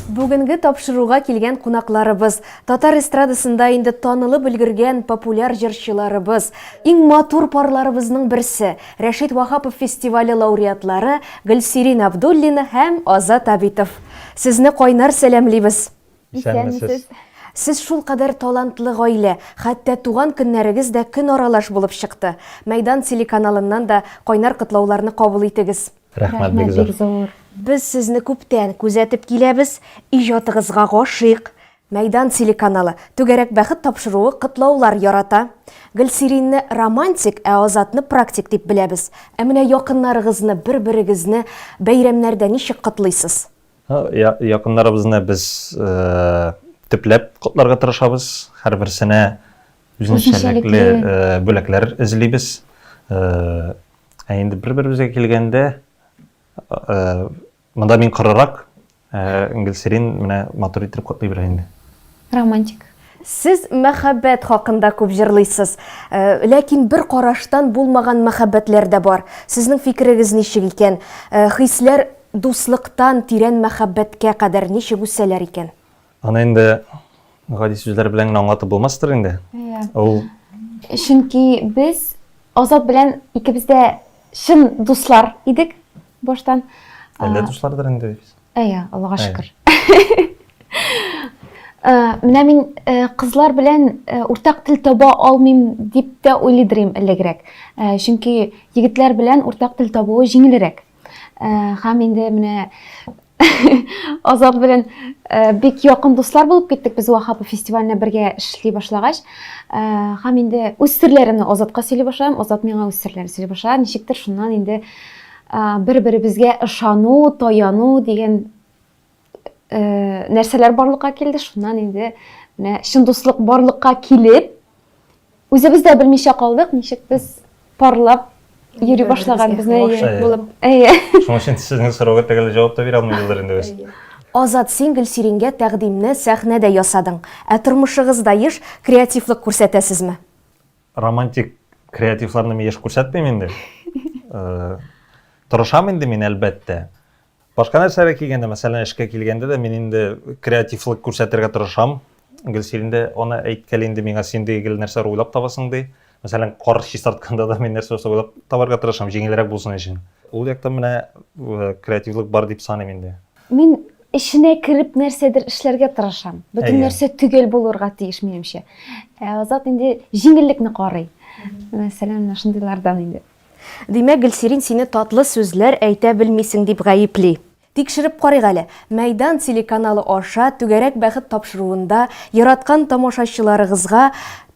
Бүгінгі тапшыруға келген қунақларыбыз, татар эстрадасында инде танылып үлгерген популяр жырчыларыбыз, иң матур парларыбызның берсе, Рәшит Вахапов фестивале лауреатлары Гөлсирин Абдуллина һәм Азат Абитов. Сезне кайнар сәламлибез. Сез шул кадәр талантлы гаилә, хәтта туган көннәрегез дә көн аралаш булып чыкты. Мәйдан телеканалыннан да кайнар котлауларны кабул итегез. Рәхмәт бик зур. Біз сезне күптән күзәтеп киләбез, иҗатыгызга гашыйк. Мәйдан телеканалы түгәрәк бәхет тапшыруы котлаулар ярата. Гөлсиринне романтик, ә Азатны практик дип беләбез. Ә менә якыннарыгызны, бер-берегезне бәйрәмнәрдә ничек котлыйсыз? Якыннарыбызны без төпләп котларга тырышабыз. Һәрберсенә үзенчәлекле бүләкләр эзлибез. Инде бер-беребезгә килгәндә монда мин кырырак, Гөлсирин менә матур итеп котлый бирә инде. Романтик. Сез мәхәббәт хакында күп җырлыйсыз, ләкин бер караштан булмаган мәхәббәтләр дә бар. Сезнең фикерегез ничек икән? Хисләр дуслыктан тирән мәхәббәткә кадәр ничек үсәләр икән? Аны инде гади сүзләр белән аңлатып булмастыр инде. Ул Чөнки без Азат белән икебез дә шын дуслар идек баштан. Әллә дуслардыр инде. Аллага шөкер. Менә мин кызлар белән уртак тел таба алмыйм дип тә уйлыйдым элегрәк. Чөнки егетләр белән уртак тел табуы җиңелрәк. Һәм инде менә Азат белән бик якын дуслар булып киттек без Вахапов фестиваленә бергә эшли башлагач. Һәм инде үз серләремне Азатка сөйли башладым, Азат миңа үз серләрен сөйли башлады. Ничектер шуннан инде бер-беребезгә ышану, таяну дигән нәрсәләр барлыкка килде. Шуннан инде менә чын дуслык барлыкка килеп, үзебез дә белмичә калдык, ничек без парлап йөри башлаган безне булып. Шуның өчен сезнең сорауга төгәл җавап та бирә алмыйлар инде без. Азат, син Гөлсирингә тәкъдимне сәхнәдә ясадың. Ә тормышыгызда еш креативлык күрсәтәсезме? Романтик креативларны мин еш күрсәтмим инде. Тырышам инде мин әлбәттә. Башка нәрсәгә килгәндә, мәсәлән, эшкә килгәндә дә мин инде креативлык күрсәтергә тырышам. Гөлсирин дә аны әйткән инде миңа, син дигел нәрсә уйлап табасың ди. Мәсәлән, кар чистартканда да мин нәрсә уйлап табарга тырышам, җиңелрәк булсын өчен. Ул яктан менә креативлык бар дип саныйм инде. Мин эшенә кирип нәрсәдер эшләргә тырышам. Бөтен нәрсә түгел булырга тиеш минемчә. Азат инде җиңеллекне карый. Мәсәлән, шундыйлардан инде. Димәк, Гөлсирин сине татлы сүзләр әйтә белмисең дип гаепли. Тикшереп карыйк әле. Мәйдан телеканалы аша түгәрәк бәхет тапшыруында яраткан тамашачыларыгызга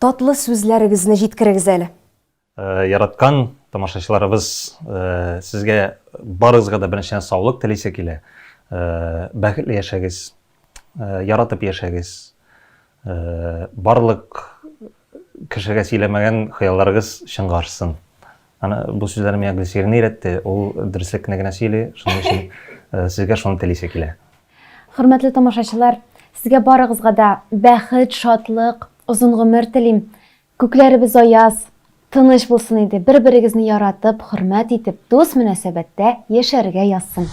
татлы сүзләрегезне җиткерегез әле. Яраткан тамашачыларыбыз, сезгә барыгызга да беренчедән саулык телисе килә. Бәхетле яшәгез, яратып яшәгез. Барлык кешегә сөйләмәгән хыялларыгыз чынга ашсын. Аны бу сүзләр миңа Гөлсирин өйрәтте. Ул дөреслекне генә сөйли, шуның өчен сезгә шуны телисе килә. Хөрмәтле тамашачылар, сезгә барыгызга да бәхет, шатлык, озын гомер телим. Күкләребез аяз, тыныч булсын иде. Бер-берегезне яратып, хөрмәт итеп, дус мөнәсәбәттә яшәргә язсын.